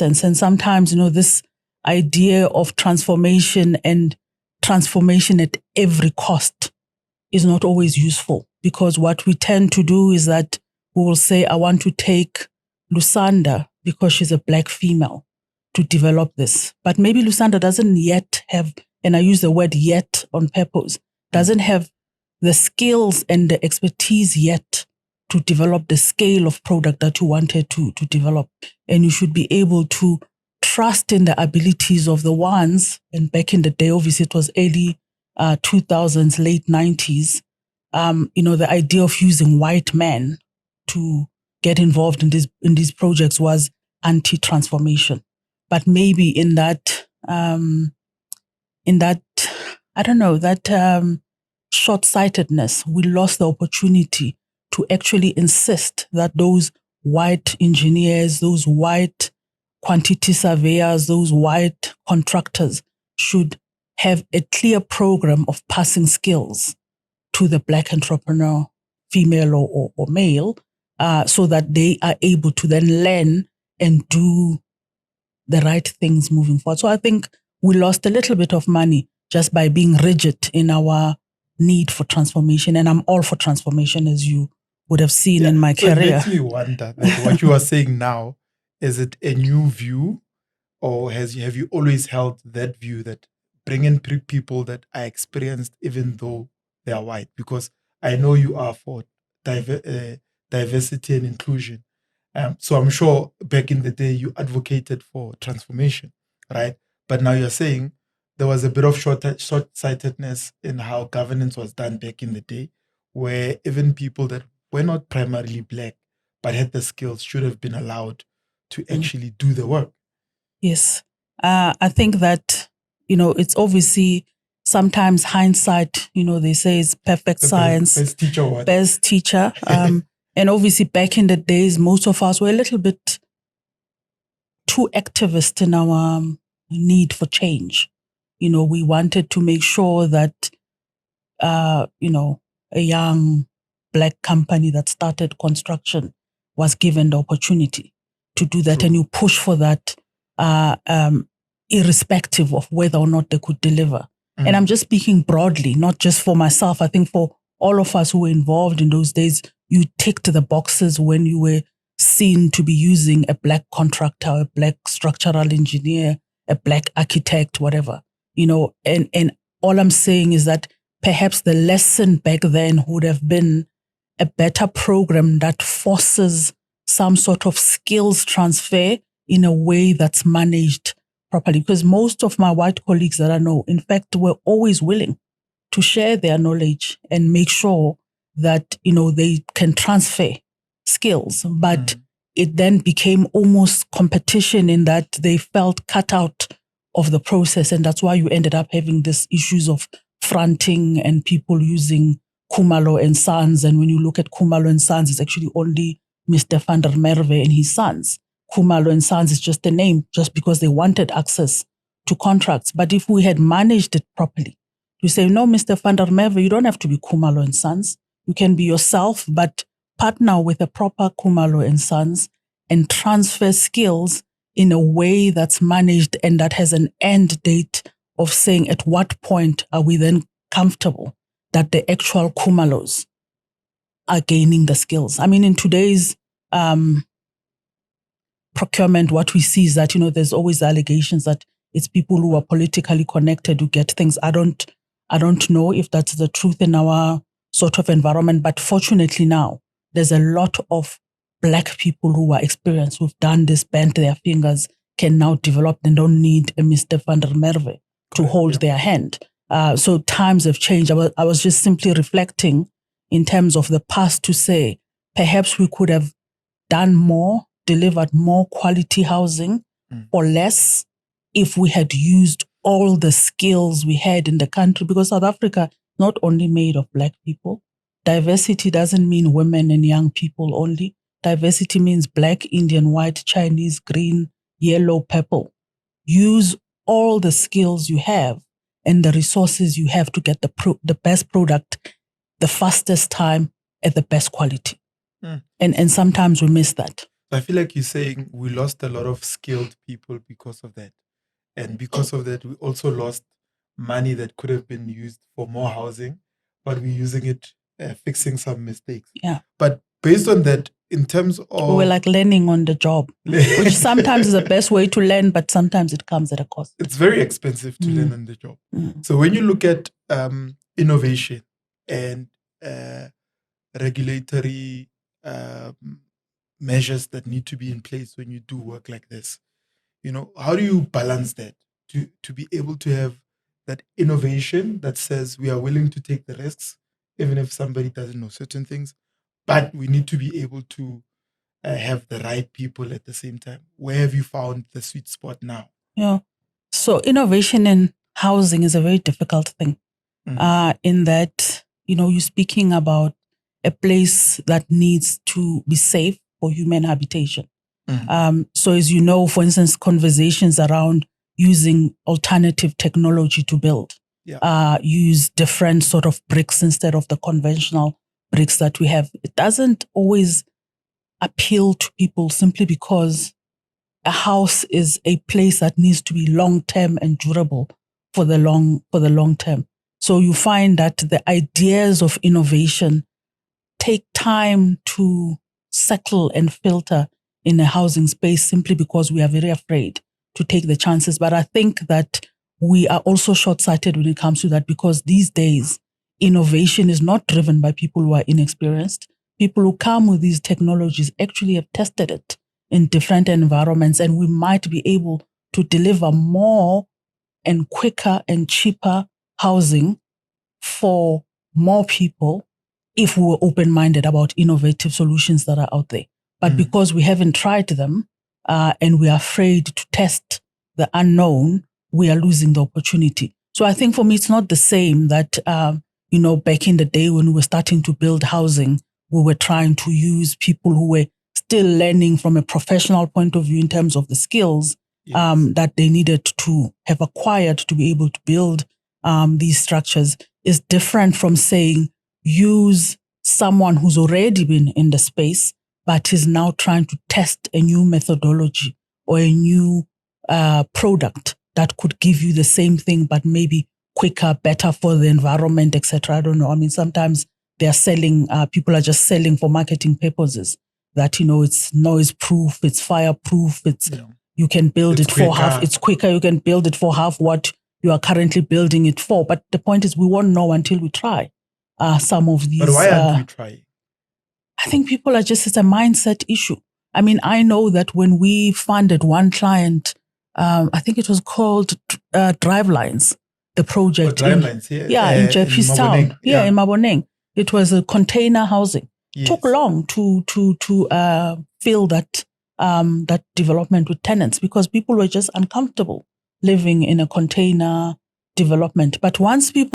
And sometimes, this idea of transformation and transformation at every cost is not always useful, because what we tend to do is that we will say, I want to take Lusanda because she's a black female to develop this. But maybe Lusanda doesn't yet have, and I use the word yet on purpose, doesn't have the skills and the expertise yet to develop the scale of product that you wanted to develop. And you should be able to trust in the abilities of the ones, and back in the day, obviously it was early 2000s, late 90s, the idea of using white men to get involved in these projects was anti-transformation. But maybe in that short-sightedness, we lost the opportunity to actually insist that those white engineers, those white quantity surveyors, those white contractors should have a clear program of passing skills to the black entrepreneur, female or male, so that they are able to then learn and do the right things moving forward. So I think we lost a little bit of money just by being rigid in our need for transformation. And I'm all for transformation, as you would have seen in my career. It makes me wonder, what you are saying now, is it a new view, or have you always held that view that bringing people that are experienced even though they are white? Because I know you are for diversity and inclusion. So I'm sure back in the day you advocated for transformation, right? But now you're saying there was a bit of short-sightedness in how governance was done back in the day, where even people that were not primarily black but had the skills should have been allowed to actually do the work. Yes. I think that, it's obviously sometimes hindsight, they say it's perfect science. Best teacher what? Best teacher. And obviously back in the days, most of us were a little bit too activist in our need for change. We wanted to make sure that, a young black company that started construction was given the opportunity to do that. True. And you push for that, irrespective of whether or not they could deliver. Mm. And I'm just speaking broadly, not just for myself. I think for all of us who were involved in those days, you ticked the boxes when you were seen to be using a black contractor, a black structural engineer, a black architect, whatever, and all I'm saying is that perhaps the lesson back then would have been a better program that forces some sort of skills transfer in a way that's managed properly. Because most of my white colleagues that I know, in fact, were always willing to share their knowledge and make sure that, they can transfer skills. But it then became almost competition in that they felt cut out of the process. And that's why you ended up having these issues of fronting and people using Khumalo and Sons. And when you look at Khumalo and Sons, it's actually only Mr. van der Merwe and his sons. Khumalo and Sons is just a name, just because they wanted access to contracts. But if we had managed it properly, you say, no, Mr. van der Merwe, you don't have to be Khumalo and Sons. You can be yourself, but partner with a proper Khumalo and Sons and transfer skills in a way that's managed and that has an end date of saying at what point are we then comfortable that the actual Khumalos are gaining the skills. I mean, in today's procurement, what we see is that, there's always allegations that it's people who are politically connected who get things. I don't know if that's the truth in our sort of environment, but fortunately now, there's a lot of black people who are experienced, who've done this, bent their fingers, can now develop and don't need a Mr. van der Merwe to hold their hand. So times have changed. I was just simply reflecting in terms of the past to say, perhaps we could have done more, delivered more quality housing for less if we had used all the skills we had in the country, because South Africa not only made of black people. Diversity doesn't mean women and young people only. Diversity means black, Indian, white, Chinese, green, yellow, purple. Use all the skills you have and the resources you have to get the best product, the fastest time, at the best quality. And sometimes we miss that. I feel like you're saying we lost a lot of skilled people because of that. And because of that, we also lost money that could have been used for more housing, but we're using it fixing some mistakes. Yeah. But based on that, in terms of... We're like learning on the job, which sometimes is the best way to learn, but sometimes it comes at a cost. It's very expensive to learn on the job. So when you look at innovation and regulatory measures that need to be in place when you do work like this, how do you balance that to be able to have that innovation that says we are willing to take the risks, even if somebody doesn't know certain things, but we need to be able to have the right people at the same time? Where have you found the sweet spot now? Yeah. So innovation in housing is a very difficult thing. In that, you're speaking about a place that needs to be safe for human habitation. So as you know, for instance, conversations around using alternative technology to build, use different sort of bricks instead of the conventional bricks that we have. It doesn't always appeal to people simply because a house is a place that needs to be long-term and durable for the long term. So you find that the ideas of innovation take time to settle and filter in a housing space simply because we are very afraid to take the chances. But I think that we are also short-sighted when it comes to that, because these days, innovation is not driven by people who are inexperienced. People who come with these technologies actually have tested it in different environments, and we might be able to deliver more and quicker and cheaper housing for more people if we were open-minded about innovative solutions that are out there. But because we haven't tried them and we are afraid to test the unknown, we are losing the opportunity. So I think for me, it's not the same that, back in the day when we were starting to build housing, we were trying to use people who were still learning from a professional point of view in terms of the skills that they needed to have acquired to be able to build these structures. Is different from saying use someone who's already been in the space but is now trying to test a new methodology or a new product that could give you the same thing but maybe quicker, better for the environment, etc. I don't know. I mean, sometimes they are selling, people are just selling for marketing purposes that, it's noise proof, it's fireproof, you can build it for half, it's quicker, you can build it for half what you are currently building it for. But the point is, we won't know until we try some of these. But why aren't we trying? I think people are just, it's a mindset issue. I mean, I know that when we funded one client, I think it was called Drivelines, the project. Drivelines, in Jeffrey's Town. In Maboneng. It was a container housing. Yes. Took long to fill that that development with tenants because people were just uncomfortable living in a container development. But once people